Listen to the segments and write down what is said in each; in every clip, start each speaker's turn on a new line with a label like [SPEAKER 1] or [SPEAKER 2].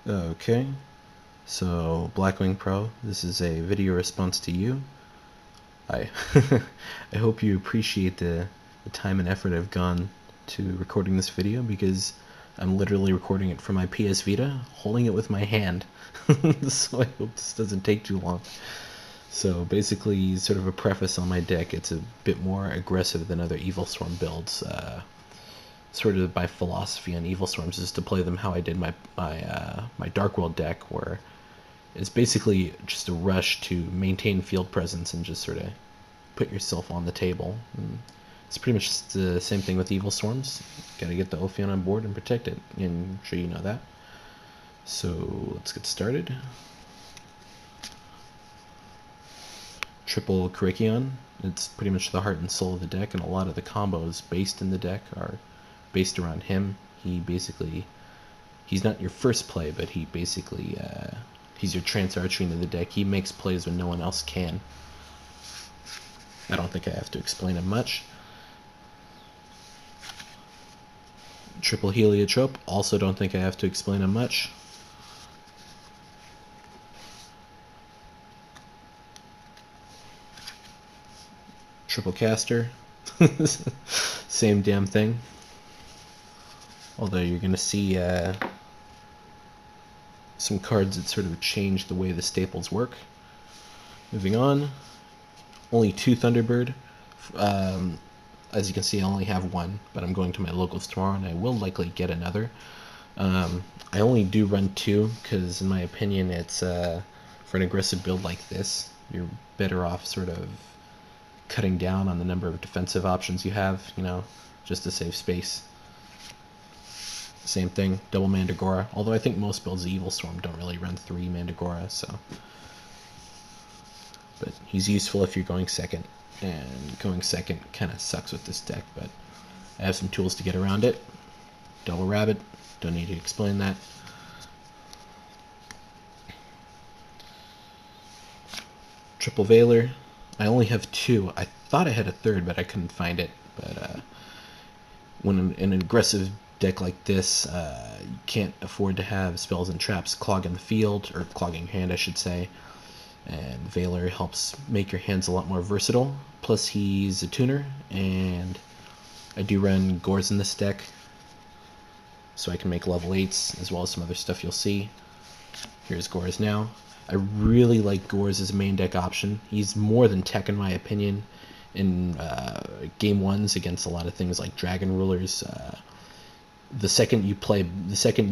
[SPEAKER 1] Okay, so BlackWingPro, this is a video response to you. I I hope you appreciate the time and effort I've gone to recording this video, because I'm literally recording it from my PS Vita, holding it with my hand. So I hope this doesn't take too long. So basically, sort of a preface on my deck, it's a bit more aggressive than other Evilswarm builds. Sort of by philosophy on Evilswarms is to play them how I did my Dark World deck, where it's basically just a rush to maintain field presence and just sort of put yourself on the table. And it's pretty much the same thing with Evilswarms. Gotta get the Ophion on board and protect it, and I'm sure you know that. So let's get started. Triple Kerykion. It's pretty much the heart and soul of the deck, and a lot of the combos based in the deck are based around him. He's not your first play, but he's your trance archery into the deck. He makes plays when no one else can. I don't think I have to explain him much. Triple Heliotrope, also don't think I have to explain him much. Triple Castor, same damn thing. Although you're going to see some cards that sort of change the way the staples work. Moving on, only 2 Thunderbird. As you can see, I only have 1, but I'm going to my locals tomorrow, and I will likely get another. I only do run 2, because in my opinion, it's for an aggressive build like this, you're better off sort of cutting down on the number of defensive options you have, just to save space. Same thing, double Mandragora, although I think most builds of Evilswarm don't really run 3 Mandragora, so. But he's useful if you're going second, and going second kind of sucks with this deck, but I have some tools to get around it. Double Rabbit, don't need to explain that. Triple Veiler, I only have 2. I thought I had a third, but I couldn't find it. But when in an aggressive deck like this, you can't afford to have spells and traps clogging the field, or clogging your hand, I should say. And Veiler helps make your hands a lot more versatile. Plus, he's a tuner, and I do run Gorz in this deck, so I can make level 8s, as well as some other stuff you'll see. Here's Gorz now. I really like Gorz as a main deck option. He's more than tech, in my opinion, in game 1s against a lot of things like Dragon Rulers. The second you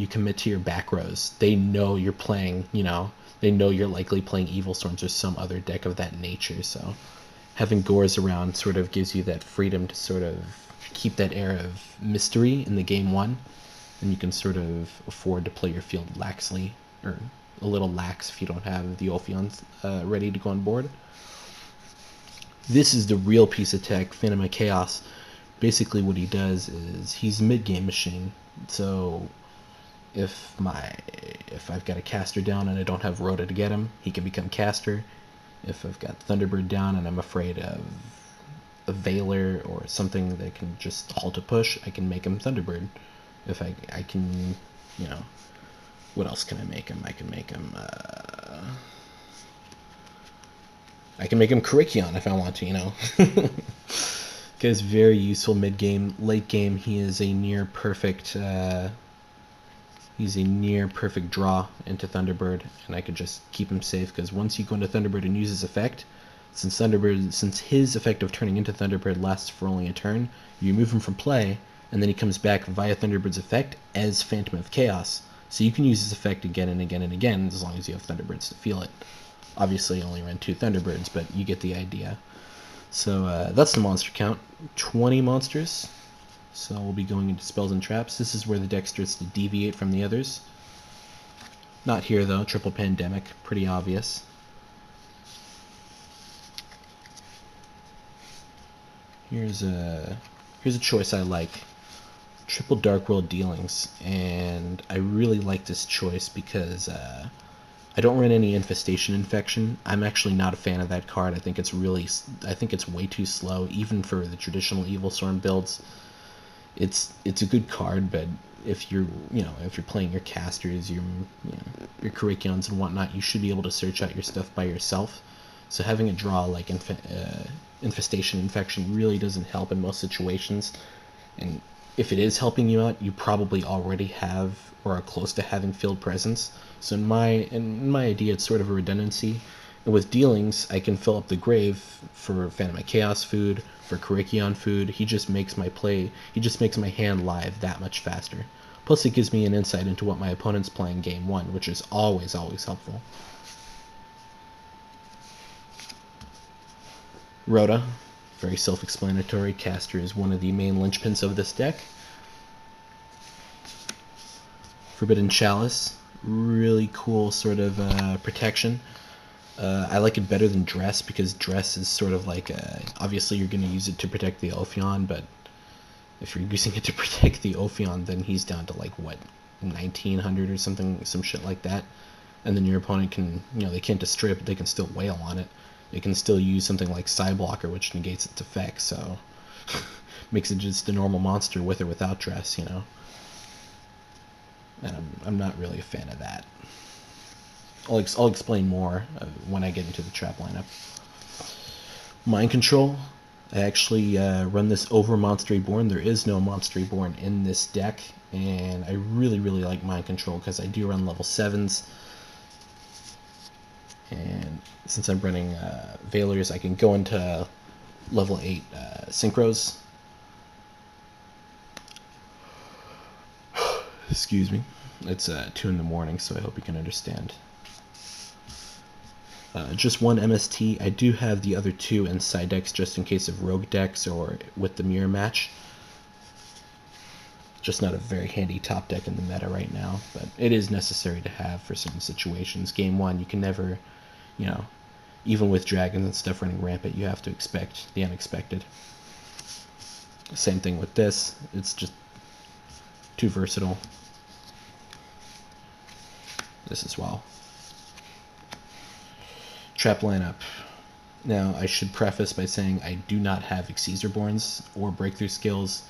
[SPEAKER 1] commit to your back rows, they know you're playing, they know you're likely playing Evilswarms or some other deck of that nature, so having Gorz around sort of gives you that freedom to sort of keep that air of mystery in the game 1, and you can sort of afford to play your field laxly, or a little lax if you don't have the Ophion ready to go on board. This is the real piece of tech, Phantom of Chaos. Basically what he does is he's mid-game machine, so if I've got a Castor down and I don't have Rhoda to get him, he can become Castor. If I've got Thunderbird down and I'm afraid of a Veiler or something that can just halt a push, I can make him Thunderbird. If I can, what else can I make him? I can make him Kerykion if I want to, Guy's very useful mid-game. Late game, he is a near perfect draw into Thunderbird, and I could just keep him safe, because once you go into Thunderbird and use his effect, since his effect of turning into Thunderbird lasts for only a turn, you remove him from play, and then he comes back via Thunderbird's effect as Phantom of Chaos. So you can use his effect again and again and again, as long as you have Thunderbirds to feel it. Obviously, I only ran 2 Thunderbirds, but you get the idea. So that's the monster count. 20 monsters. So we'll be going into spells and traps. This is where the deck starts to deviate from the others. Not here though. Triple Pandemic. Pretty obvious. Here's a choice I like. Triple Dark World Dealings. And I really like this choice because I don't run any Infestation Infection. I'm actually not a fan of that card. I think it's way too slow, even for the traditional Evilswarm builds. It's a good card, but if you're playing your casters, your Kerykions and whatnot, you should be able to search out your stuff by yourself. So having a draw like Infestation Infection really doesn't help in most situations. And if it is helping you out, you probably already have or are close to having Field Presence. So in my idea, it's sort of a redundancy. And with dealings, I can fill up the grave for Phantom of Chaos food, for Kerykion food. He just makes my hand live that much faster. Plus it gives me an insight into what my opponent's playing game one, which is always helpful. Rhoda, very self-explanatory. Castor is one of the main linchpins of this deck. Forbidden Chalice, really cool sort of protection. I like it better than Dress because Dress is sort of like, obviously you're going to use it to protect the Ophion, but if you're using it to protect the Ophion, then he's down to like, what, 1900 or something, some shit like that. And then your opponent can, they can't destroy it, but they can still wail on it. They can still use something like Psyblocker, which negates its effect, so makes it just a normal monster with or without Dress, And I'm not really a fan of that. I'll explain more when I get into the trap lineup. Mind Control. I actually run this over Monster Reborn. There is no Monster Reborn in this deck, and I really like Mind Control because I do run level 7s. And since I'm running Veilers, I can go into level 8 Synchros. Excuse me. It's 2 in the morning, so I hope you can understand. Just one MST. I do have the other 2 in side decks just in case of rogue decks or with the mirror match. Just not a very handy top deck in the meta right now, but it is necessary to have for certain situations. Game 1, you can never, even with dragons and stuff running rampant, you have to expect the unexpected. Same thing with this. It's just too versatile. This as well. Trap lineup. Now, I should preface by saying I do not have Excesorborns or Breakthrough Skills.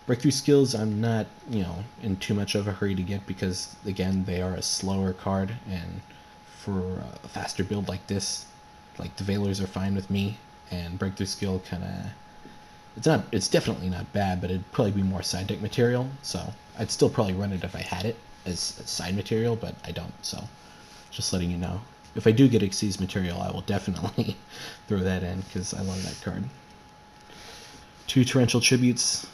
[SPEAKER 1] Breakthrough Skills I'm not, in too much of a hurry to get because, again, they are a slower card, and for a faster build like this, like the Veilers are fine with me, and Breakthrough Skill it's definitely not bad, but it'd probably be more side deck material, so I'd still probably run it if I had it as side material, but I don't, so just letting you know. If I do get Xyz material, I will definitely throw that in because I love that card. 2 Torrential Tributes.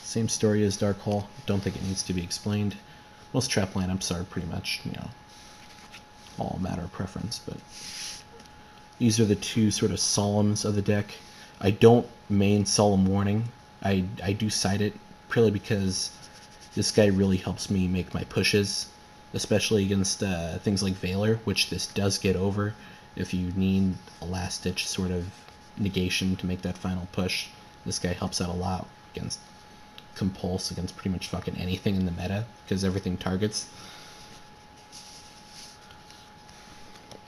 [SPEAKER 1] Same story as Dark Hole. Don't think it needs to be explained. Most trap lineups are pretty much, all a matter of preference, but these are the 2 sort of Solemns of the deck. I don't main Solemn Warning. I do side it purely because this guy really helps me make my pushes, especially against things like Veiler, which this does get over if you need a last-ditch sort of negation to make that final push. This guy helps out a lot against Compulse, against pretty much fucking anything in the meta, because everything targets.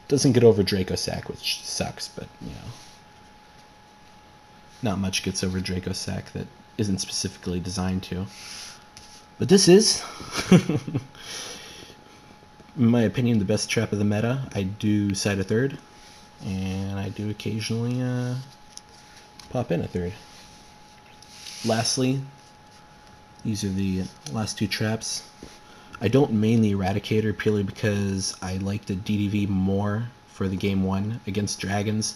[SPEAKER 1] Doesn't get over Draco Sack, which sucks, but, not much gets over Draco Sack that isn't specifically designed to. But this is... in my opinion, the best trap of the meta. I do side a third, and I do occasionally pop in a third. Lastly, these are the last 2 traps. I don't main the Eradicator purely because I like the DDV more for the game 1 against dragons.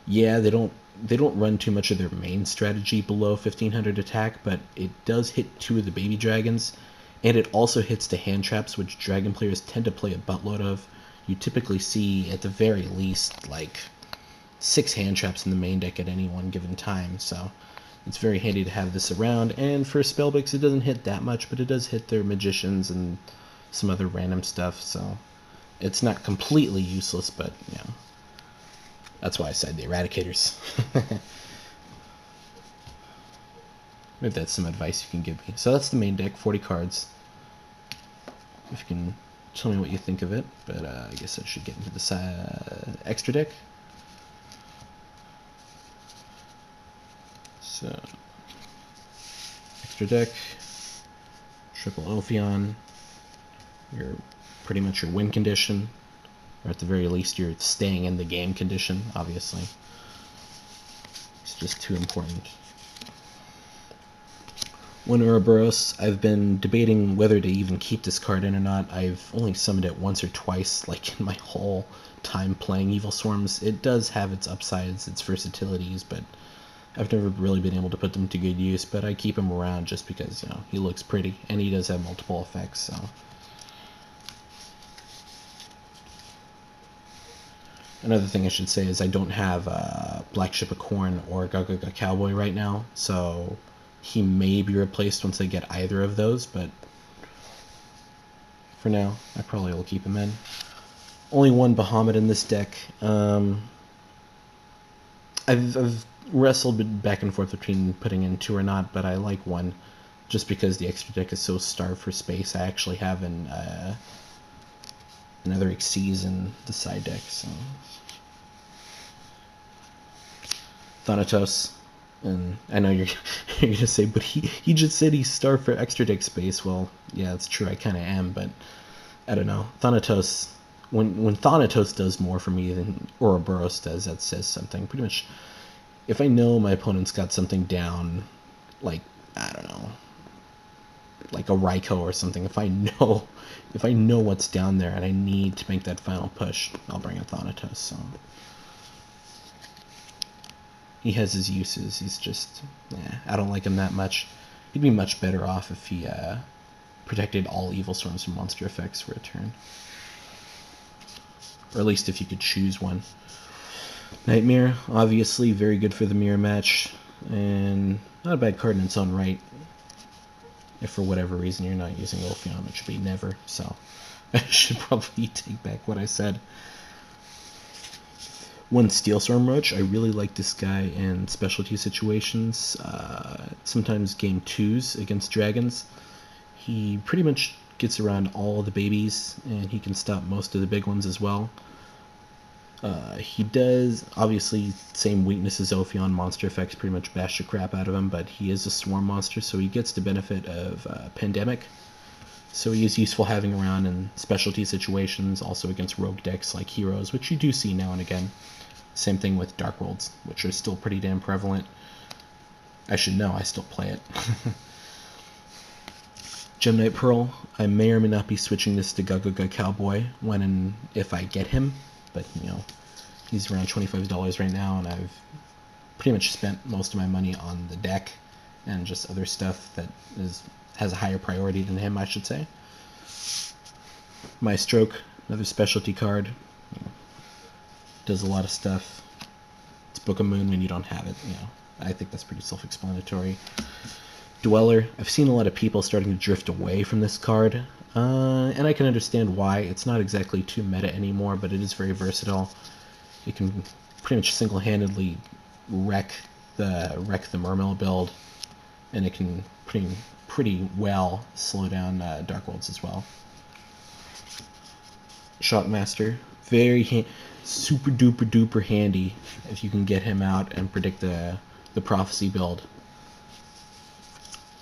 [SPEAKER 1] Yeah, they don't run too much of their main strategy below 1500 attack, but it does hit 2 of the baby dragons. And it also hits the hand traps, which dragon players tend to play a buttload of. You typically see, at the very least, like 6 hand traps in the main deck at any one given time, so it's very handy to have this around. And for spellbooks, it doesn't hit that much, but it does hit their magicians and some other random stuff, so it's not completely useless, but, that's why I said the Eradicators. Maybe that's some advice you can give me. So that's the main deck, 40 cards. If you can tell me what you think of it, but I guess I should get into the extra deck. So, extra deck. Triple Ophion. You're pretty much your win condition, or at the very least you're staying in the game condition, obviously. It's just too important. One Ouroboros, I've been debating whether to even keep this card in or not. I've only summoned it once or twice, like in my whole time playing Evilswarms. It does have its upsides, its versatilities, but I've never really been able to put them to good use. But I keep him around just because, you know, he looks pretty, and he does have multiple effects, so. Another thing I should say is I don't have Black Ship of Corn or Gaga Cowboy right now, so he may be replaced once I get either of those, but for now, I probably will keep him in. Only one Bahamut in this deck. I've wrestled back and forth between putting in two or not, but I like one just because the extra deck is so starved for space. I actually have another Xyz in the side deck, so. Thanatos, and I know you're gonna say, but he just said he's starved for extra deck space. Well, yeah, that's true. I kind of am, but I don't know. Thanatos, when Thanatos does more for me than Ouroboros does, that says something. Pretty much, if I know my opponent's got something down, like I don't know, like a Raikou or something. If I know what's down there and I need to make that final push, I'll bring a Thanatos. So. He has his uses. He's just, I don't like him that much. He'd be much better off if he protected all Evilswarms from monster effects for a turn. Or at least if you could choose one. Nightmare, obviously very good for the mirror match, and not a bad card in its own right. If for whatever reason you're not using Ophion, which should be never, so I should probably take back what I said. One Steelswarm Roach, I really like this guy in specialty situations, sometimes game 2s against dragons. He pretty much gets around all the babies, and he can stop most of the big ones as well. He does, obviously, same weakness as Ophion, monster effects pretty much bash the crap out of him, but he is a swarm monster, so he gets the benefit of Pandemic. So he is useful having around in specialty situations, also against rogue decks like Heroes, which you do see now and again. Same thing with Dark Worlds, which are still pretty damn prevalent. I should know, I still play it. Gemnite Pearl, I may or may not be switching this to Gaga Cowboy when and if I get him, but you know, he's around $25 right now, and I've pretty much spent most of my money on the deck and just other stuff that has a higher priority than him, I should say. Maestroke, another specialty card. Does a lot of stuff. It's Book of Moon when you don't have it, you know. I think that's pretty self-explanatory. Dweller, I've seen a lot of people starting to drift away from this card, and I can understand why. It's not exactly too meta anymore, but it is very versatile. It can pretty much single-handedly wreck the Mermail build, and it can pretty well slow down Dark Worlds as well. Shockmaster, very super duper duper handy if you can get him out and predict the prophecy build.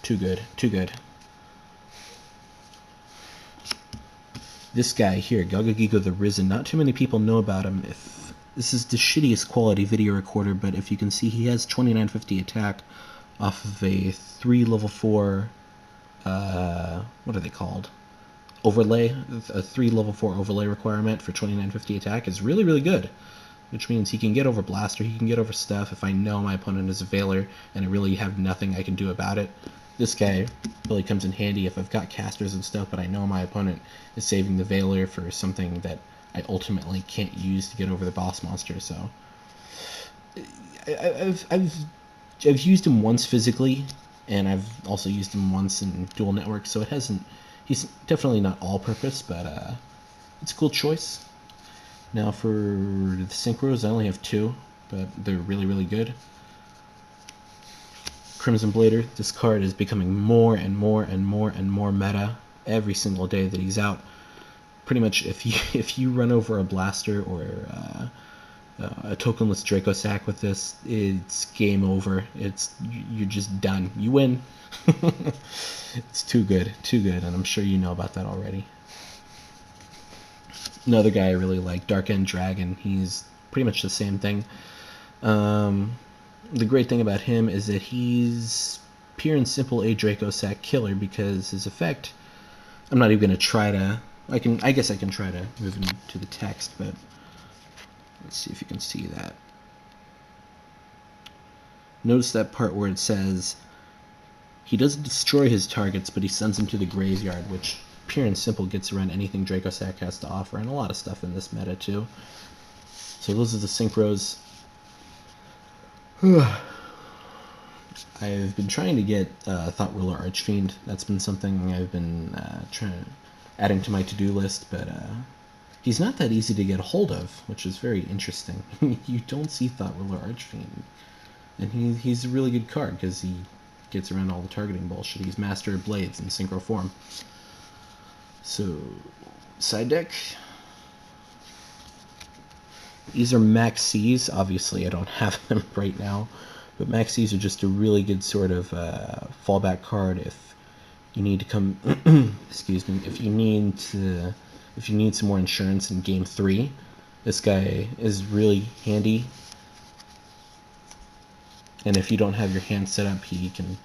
[SPEAKER 1] Too good, too good. This guy here, Gagagigo the Risen, not too many people know about him. If this is the shittiest quality video recorder, but if you can see, he has 2950 attack off of a 3 level 4 what are they called? Overlay. A 3 level 4 overlay requirement for 2950 attack is really, really good. Which means he can get over Blaster, he can get over stuff if I know my opponent is a Veiler and I really have nothing I can do about it. This guy really comes in handy if I've got casters and stuff, but I know my opponent is saving the Veiler for something that I ultimately can't use to get over the boss monster. So I've used him once physically, and I've also used him once in dual network, so it hasn't. He's definitely not all-purpose, but it's a cool choice. Now for the Synchros, I only have 2, but they're really, really good. Crimson Blader, this card is becoming more and more and more and more meta every single day that he's out. Pretty much, if you run over a Blaster or a tokenless Draco Sack with this, it's game over. You're just done. You win. It's too good, and I'm sure you know about that already. Another guy I really like, Dark End Dragon. He's pretty much the same thing. The great thing about him is that he's pure and simple a Draco Sack killer, because his effect, I'm not even going to try to, I guess I can try to move into the text, but let's see if you can see that. Notice that part where it says he doesn't destroy his targets, but he sends them to the graveyard, which pure and simple gets around anything Draco Sack has to offer, and a lot of stuff in this meta too. So those are the synchros. I've been trying to get Thought Ruler Archfiend. That's been something I've been adding to my to-do list, but he's not that easy to get a hold of, which is very interesting. You don't see Thought Ruler Archfiend, and he's a really good card because he gets around all the targeting bullshit. He's Master of Blades in synchro form. So, side deck. These are Max C's. Obviously, I don't have them right now, but Max C's are just a really good sort of fallback card if you need to come. Excuse me. If you need some more insurance in Game 3, this guy is really handy. And if you don't have your hand set up, he can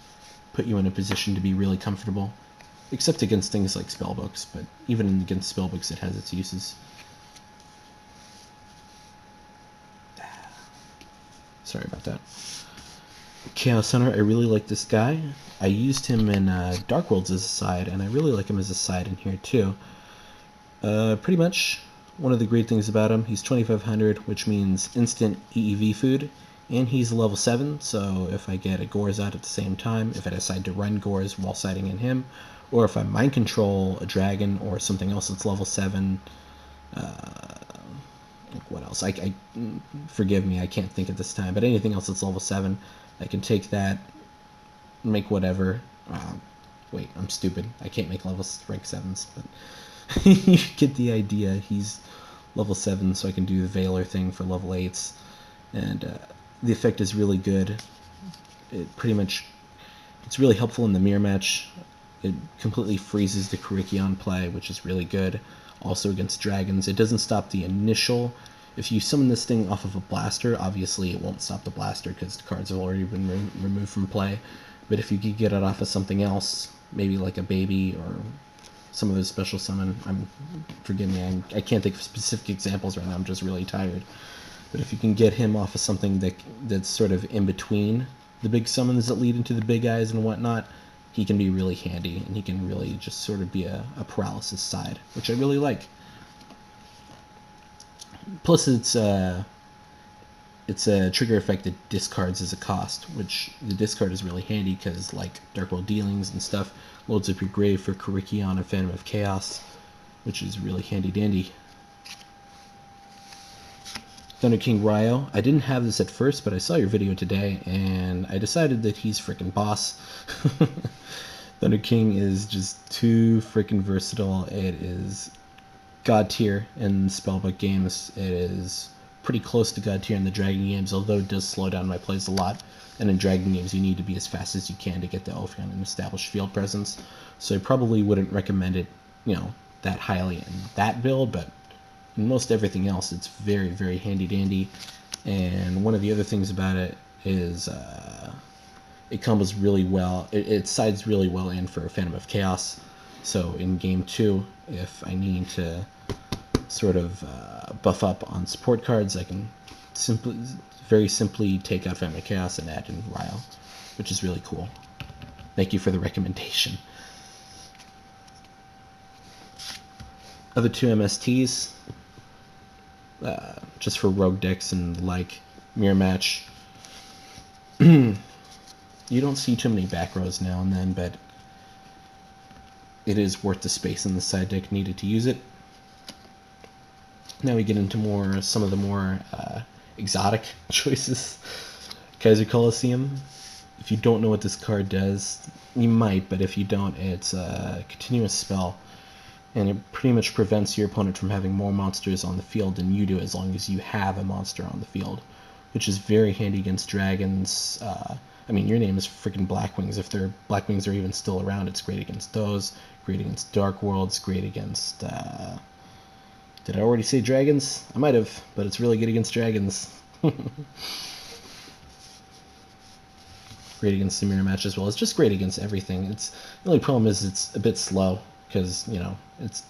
[SPEAKER 1] put you in a position to be really comfortable. Except against things like spellbooks, but even against spellbooks it has its uses. Sorry about that. Chaos Hunter, I really like this guy. I used him in Dark Worlds as a side, and I really like him as a side in here too. Pretty much one of the great things about him, he's 2500, which means instant EEV food. And he's level 7, so if I get a Gorz out at the same time, if I decide to run Gorz while siding in him, or if I mind control a dragon or something else that's level 7, what else? Forgive me, I can't think at this time, but anything else that's level 7, I can take that, make whatever. Wait, I'm stupid. I can't make level rank 7s, but you get the idea. He's level 7, so I can do the Veiler thing for level 8s, and the effect is really good. It's really helpful in the mirror match. It completely freezes the Kerykion play, which is really good. Also against dragons. It doesn't stop the initial. If you summon this thing off of a blaster, obviously it won't stop the blaster because the cards have already been removed from play. But if you could get it off of something else, maybe like a baby or some of those special summon, forgive me, I can't think of specific examples right now, I'm just really tired. But if you can get him off of something that's sort of in between the big summons that lead into the big eyes and whatnot, he can be really handy, and he can really just sort of be a paralysis side, which I really like. Plus, it's a trigger effect that discards as a cost, which the discard is really handy because, like Dark World Dealings and stuff, loads up your grave for Kerykion and Phantom of Chaos, which is really handy dandy. Thunder King Ryo. I didn't have this at first, but I saw your video today, and I decided that he's freaking boss. Thunder King is just too freaking versatile. It is god tier in spellbook games. It is pretty close to god tier in the Dragon games, although it does slow down my plays a lot. And in Dragon games, you need to be as fast as you can to get the Ophion and establish field presence. So I probably wouldn't recommend it, that highly in that build, but in most everything else, it's very, very handy dandy. And one of the other things about it is it combos really well. It sides really well in for Phantom of Chaos. So in game 2, if I need to sort of buff up on support cards, I can very simply take out Phantom of Chaos and add in Ryo, which is really cool. Thank you for the recommendation. Other two MSTs, just for rogue decks and like mirror match. You don't see too many back rows now and then, but it is worth the space in the side deck needed to use it. Now we get into some of the more exotic choices. Kaiser Colosseum. If you don't know what this card does, you might, but if you don't, it's a continuous spell. and it pretty much prevents your opponent from having more monsters on the field than you do, as long as you have a monster on the field, which is very handy against dragons. I mean, your name is freaking Blackwings. If their Blackwings are even still around, it's great against those, great against Dark Worlds, great against... did I already say dragons? I might have, but it's really good against dragons. Great against the mirror match as well. It's just great against everything. The only problem is it's a bit slow, because, you know, it's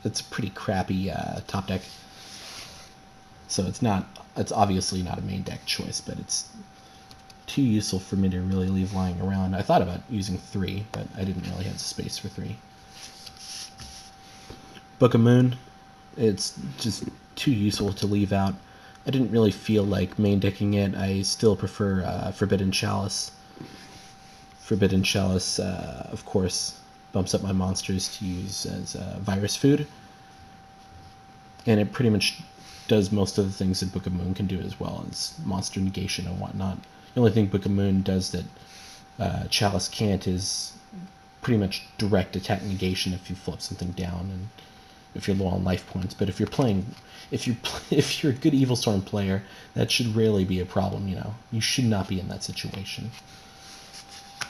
[SPEAKER 1] a pretty crappy top deck. So it's obviously not a main deck choice, but it's too useful for me to really leave lying around. I thought about using 3, but I didn't really have the space for 3. Book of Moon, it's just too useful to leave out. I didn't really feel like main decking it. I still prefer Forbidden Chalice. Forbidden Chalice, of course, bumps up my monsters to use as virus food. And it pretty much does most of the things that Book of Moon can do, as well as monster negation and whatnot. The only thing Book of Moon does that Chalice can't is pretty much direct attack negation if you flip something down and if you're low on life points. But if you're a good Evilswarm player, that should rarely be a problem, you know. You should not be in that situation.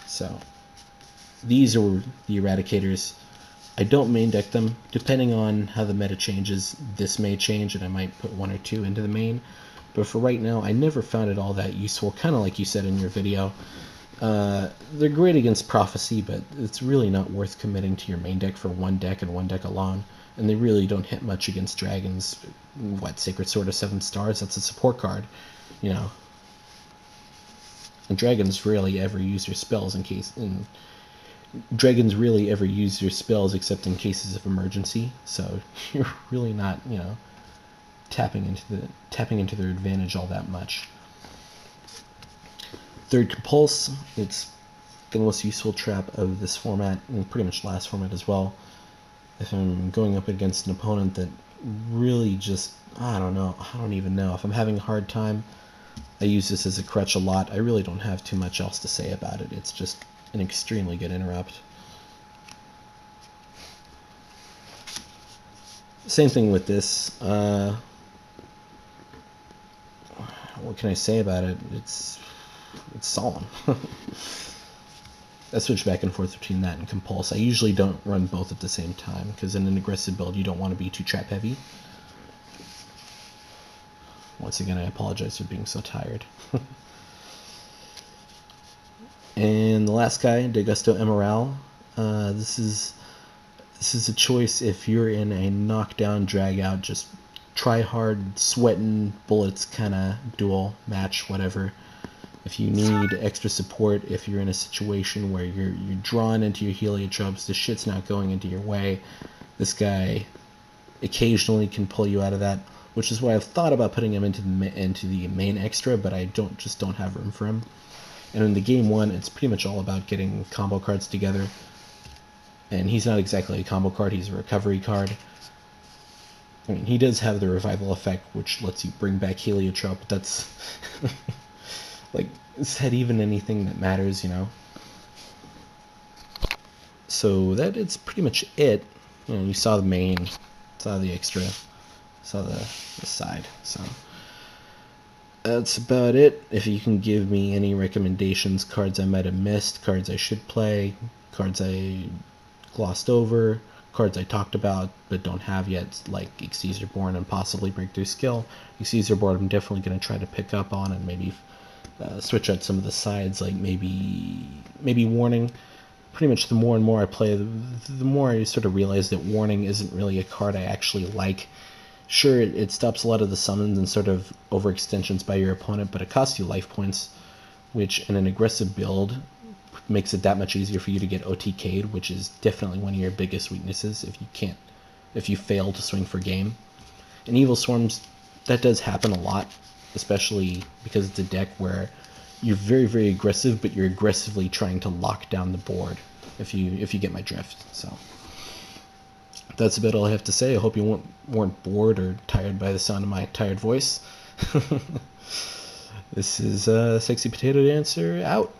[SPEAKER 1] So, these are the Eradicators. I don't main deck them. Depending on how the meta changes, this may change, and I might put 1 or 2 into the main. But for right now, I never found it all that useful, kind of like you said in your video. They're great against Prophecy, but it's really not worth committing to your main deck for one deck and one deck alone. And they really don't hit much against dragons. What, Sacred Sword of 7 stars? That's a support card, you know. And dragons rarely ever use their spells dragons really ever use their spells except in cases of emergency. So you're really not, you know, tapping into their advantage all that much. Third Compulse, it's the most useful trap of this format, and pretty much last format as well. If I'm going up against an opponent that really just, I don't even know. If I'm having a hard time, I use this as a crutch a lot. I really don't have too much else to say about it. It's just an extremely good interrupt. Same thing with this. What can I say about it? It's solemn. I switch back and forth between that and Compulse. I usually don't run both at the same time, because in an aggressive build you don't want to be too trap heavy. Once again, I apologize for being so tired. And the last guy, Degusto Emerald. This is a choice if you're in a knockdown, drag out, just try hard, sweating bullets kind of duel match, whatever. If you need extra support, if you're in a situation where you're drawn into your heliotropes, the shit's not going into your way, this guy occasionally can pull you out of that, which is why I've thought about putting him into the main extra, but I just don't have room for him. And in the game 1, it's pretty much all about getting combo cards together. And he's not exactly a combo card, he's a recovery card. I mean, he does have the revival effect, which lets you bring back Heliotrope, but that's... like, is that even anything that matters, you know? So that is pretty much it. You know, you saw the main, saw the extra, saw the side, so... that's about it. If you can give me any recommendations, cards I might have missed, cards I should play, cards I glossed over, cards I talked about but don't have yet, like Excesorborn and possibly Breakthrough Skill. Excesorborn I'm definitely going to try to pick up on and maybe switch out some of the sides, like maybe Warning. Pretty much the more and more I play, the more I sort of realize that Warning isn't really a card I actually like. Sure, it stops a lot of the summons and sort of overextensions by your opponent, but it costs you life points, which in an aggressive build makes it that much easier for you to get OTK'd, which is definitely one of your biggest weaknesses if you fail to swing for game. In Evilswarms, that does happen a lot, especially because it's a deck where you're very, very aggressive, but you're aggressively trying to lock down the board, if you get my drift. So that's about all I have to say. I hope you weren't bored or tired by the sound of my tired voice. This is Sexy Potato Dancer out.